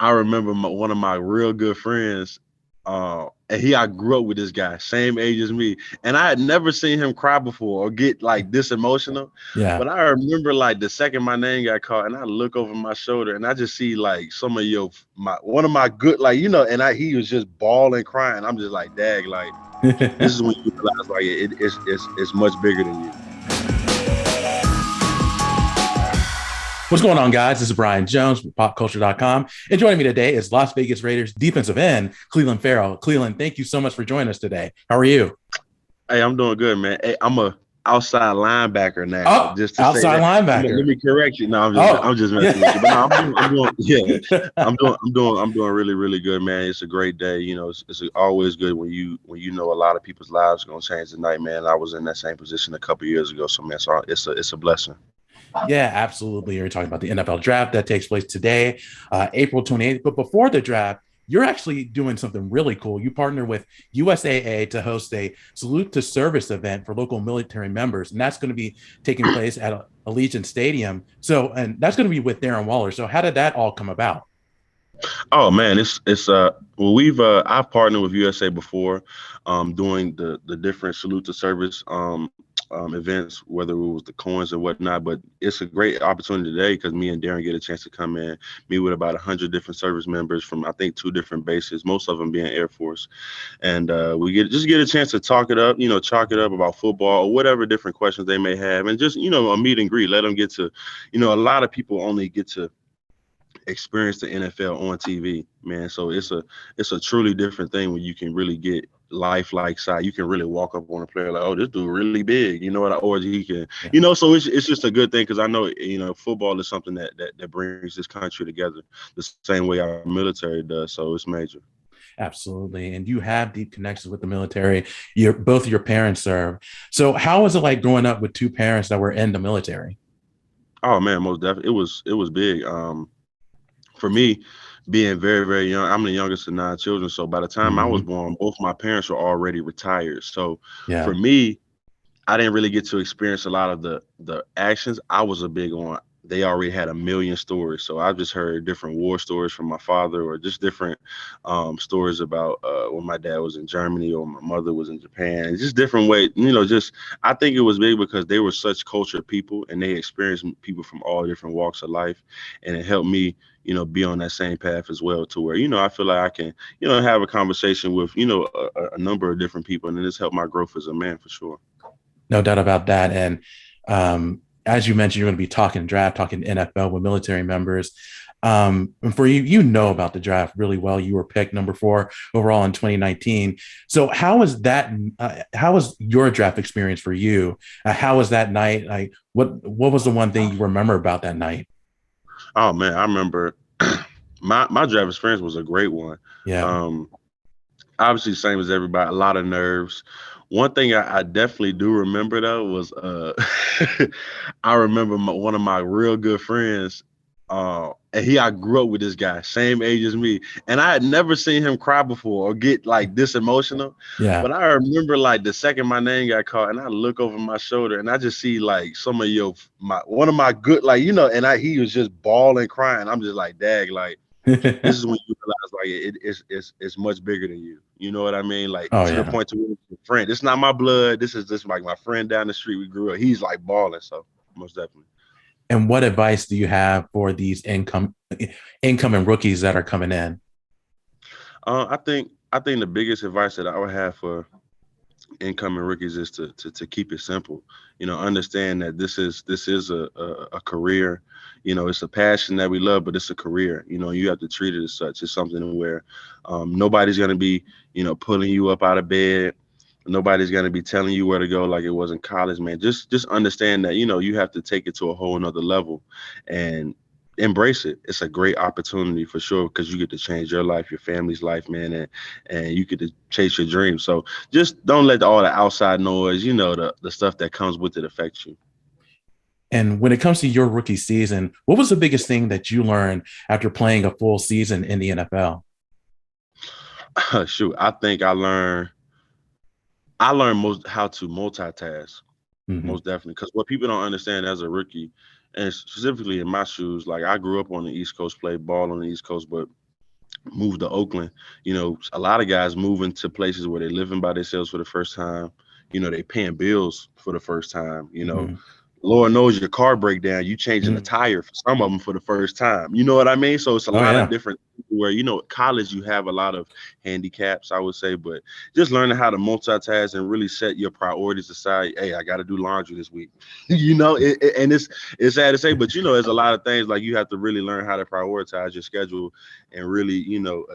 I remember one of my real good friends, and I grew up with this guy, same age as me, and I had never seen him cry before or get like this emotional. Yeah. But I remember like the second my name got called, and I look over my shoulder, and I just see like some of my one of my good like and he was just bawling, crying. I'm just like, dag, like this is when you realize like it's much bigger than you. What's going on, guys? This is Brian Jones with PopCulture.com. And joining me today is Las Vegas Raiders defensive end, Clelin Ferrell. Clelin, thank you so much for joining us today. How are you? Hey, I'm doing good, man. Hey, I'm a outside linebacker now. Oh, Just to say outside that, let linebacker. me correct you. No, Oh, I'm just messing with you. But no, yeah. yeah, I'm doing really, really good, man. It's a great day. It's always good when you know a lot of people's lives are gonna change tonight, man. I was in that same position a couple years ago, so man, it's a blessing. Yeah, absolutely. You're talking about the NFL draft that takes place today, April 28th. But before the draft, you're actually doing something really cool. You partner with USAA to host a salute to service event for local military members, and that's going to be taking place at Allegiant Stadium. So, and that's going to be with Darren Waller. So, how did that all come about? Oh man, it's well we've I've partnered with USA before, doing the different salute to service events, whether it was the coins or whatnot. But it's a great opportunity today because me and Darren get a chance to come in, meet with about 100 different service members from I think two different bases, most of them being Air Force, and we get a chance to talk it up, chalk it up about football or whatever different questions they may have, and just a meet and greet, let them get to, a lot of people only get to experience the NFL on TV, man. So it's a truly different thing when you can really get lifelike side. You can really walk up on a player like, oh, this dude really big, or he can, Yeah. So it's just a good thing because I know football is something that brings this country together the same way our military does. So it's major. Absolutely. And you have deep connections with the military. Both of your parents serve. So, how was it like growing up with two parents that were in the military? Oh man, most definitely it was big. For me, being very, very young, I'm the youngest of nine children. So by the time I was Mm-hmm. born, both my parents were already retired. So for Yeah. me, I didn't really get to experience a lot of the actions. I was a big on. They already had a million stories, so I've just heard different war stories from my father, or just different stories about when my dad was in Germany or my mother was in Japan. Just different ways, Just I think it was big because they were such cultured people, and they experienced people from all different walks of life, and it helped me, be on that same path as well. To where I feel like I can, have a conversation with a number of different people, and it's helped my growth as a man for sure. No doubt about that. And as you mentioned, you're going to be talking draft, talking NFL with military members. And for you, you know about the draft really well. You were picked number 4 overall in 2019. So how was that? How was your draft experience for you? How was that night? Like, what was the one thing you remember about that night? Oh man, I remember my draft experience was a great one. Yeah. Um, Obviously, same as everybody, a lot of nerves. One thing I definitely do remember though was I remember one of my real good friends, and I grew up with this guy, same age as me, and I had never seen him cry before or get like this emotional. Yeah. But I remember like the second my name got called, and I look over my shoulder, and I just see like some of my one of my good like he was just bawling, crying. I'm just like, dag, like this is when you realize like it's much bigger than you. You know what I mean? Like Oh to the yeah. point to where it's a friend. It's not my blood. This is just like my friend down the street. We grew up. He's like balling. So most definitely. And what advice do you have for these incoming rookies that are coming in? I think the biggest advice that I would have for incoming rookies is to keep it simple. Understand that this is a career. It's a passion that we love, but it's a career. You have to treat it as such. It's something where nobody's gonna be pulling you up out of bed. Nobody's gonna be telling you where to go like it was in college, man. Just understand that you have to take it to a whole nother level, and embrace it. It's a great opportunity for sure because you get to change your life, your family's life, man, and you get to chase your dreams. So just don't let all the outside noise, the stuff that comes with it affect you. And when it comes to your rookie season, what was the biggest thing that you learned after playing a full season in the NFL? Shoot, I think I learned most how to multitask, Mm-hmm. most definitely. Because what people don't understand as a rookie, and specifically in my shoes, like I grew up on the East Coast, played ball on the East Coast, but moved to Oakland, a lot of guys moving to places where they're living by themselves for the first time. They paying bills for the first time. Mm-hmm. Lord knows your car break down, you changing a Mm-hmm. tire for some of them for the first time. You know what I mean? So it's a Oh lot of yeah. different where, college, you have a lot of handicaps, I would say, but just learning how to multitask and really set your priorities aside. Hey, I got to do laundry this week. And it's sad to say, but there's a lot of things like you have to really learn how to prioritize your schedule and really,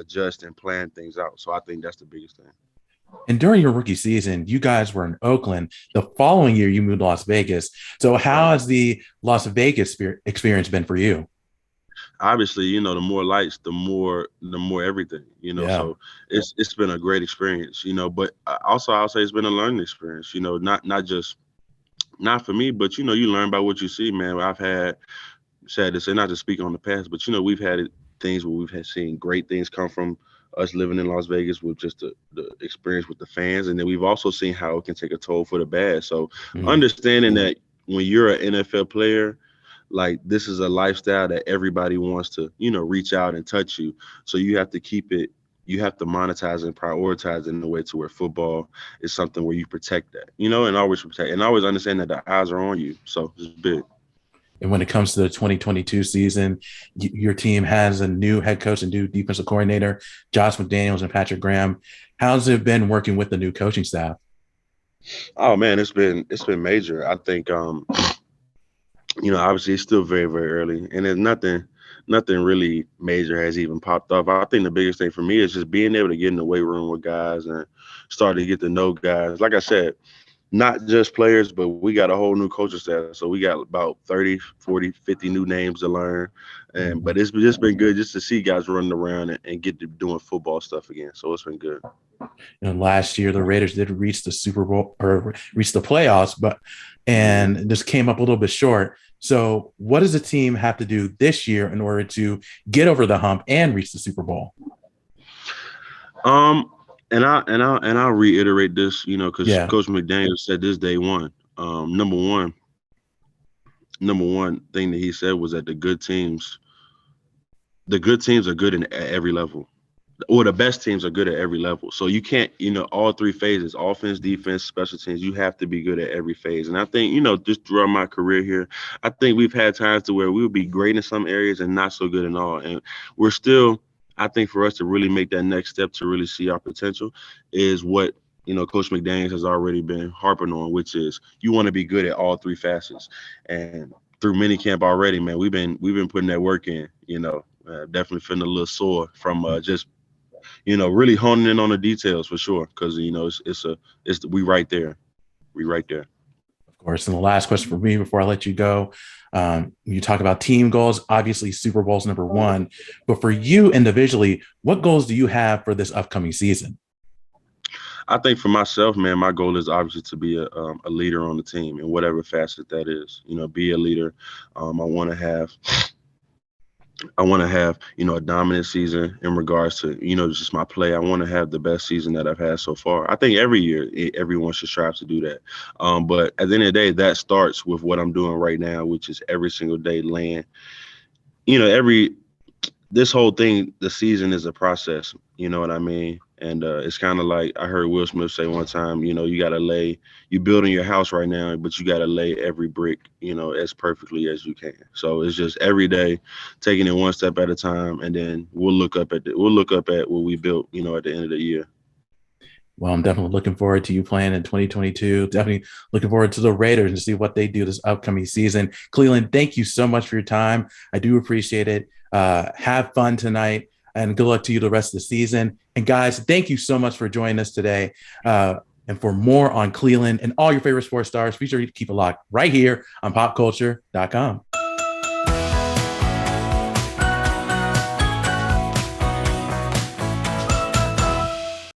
adjust and plan things out. So I think that's the biggest thing. And during your rookie season, you guys were in Oakland. The following year, you moved to Las Vegas. So, how Right. has the Las Vegas experience been for you? Obviously, the more lights, the more everything, Yeah. so it's been a great experience, but also I'll say it's been a learning experience, not just not for me, but you learn by what you see, man. I've had, sad to say, not to speak on the past, but we've had things where we've had seen great things come from us living in Las Vegas with just the experience with the fans, and then we've also seen how it can take a toll for the bad. So Mhm. understanding that when you're an NFL player, like this is a lifestyle that everybody wants to, reach out and touch you. So you have to keep it. You have to monetize and prioritize in a way to where football is something where you protect that, and always protect and always understand that the eyes are on you. So it's big. And when it comes to the 2022 season, your team has a new head coach and new defensive coordinator, Josh McDaniels and Patrick Graham. How's it been working with the new coaching staff? Oh man, it's been major. I think obviously it's still very, very early, and there's nothing really major has even popped off. I think the biggest thing for me is just being able to get in the weight room with guys and start to get to know guys. Like I said, not just players, but we got a whole new coaching staff. So we got about 30, 40, 50 new names to learn. And Mhm. but it's just been good just to see guys running around and get to doing football stuff again. So it's been good. Last year, the Raiders did reach the Super Bowl or reach the playoffs, but hmm and just came up a little bit short. So, what does the team have to do this year in order to get over the hump and reach the Super Bowl? Um, and I'll reiterate this, because Yeah. Coach McDaniel said this day one. Number one thing that he said was that the good teams are good at every level, or the best teams are good at every level. So you can't, all three phases: offense, defense, special teams. You have to be good at every phase. And I think, just throughout my career here, I think we've had times to where we would be great in some areas and not so good in all. And we're still, I think, for us to really make that next step to really see our potential is what. Coach McDaniels has already been harping on, which is you want to be good at all three facets. And through minicamp already, man, we've been putting that work in. Definitely feeling a little sore from just really honing in on the details for sure. Because we right there. We right there. Of course. And the last question for me before I let you go, you talk about team goals. Obviously, Super Bowl's number one. But for you individually, what goals do you have for this upcoming season? I think for myself, man, my goal is obviously to be a leader on the team in whatever facet that is. Be a leader. I want to have a dominant season in regards to, just my play. I want to have the best season that I've had so far. I think every year everyone should strive to do that. But at the end of the day, that starts with what I'm doing right now, which is every single day laying, every this whole thing, the season is a process. You know what I mean? And it's kind of like I heard Will Smith say one time. You building your house right now, but you gotta lay every brick, as perfectly as you can. So it's just every day, taking it one step at a time, and then we'll look up at what we built, at the end of the year. Well, I'm definitely looking forward to you playing in 2022. Definitely looking forward to the Raiders and see what they do this upcoming season. Clelin, thank you so much for your time. I do appreciate it. Have fun tonight and good luck to you the rest of the season. And guys, thank you so much for joining us today. And for more on Clelin and all your favorite sports stars, be sure to keep it locked right here on popculture.com.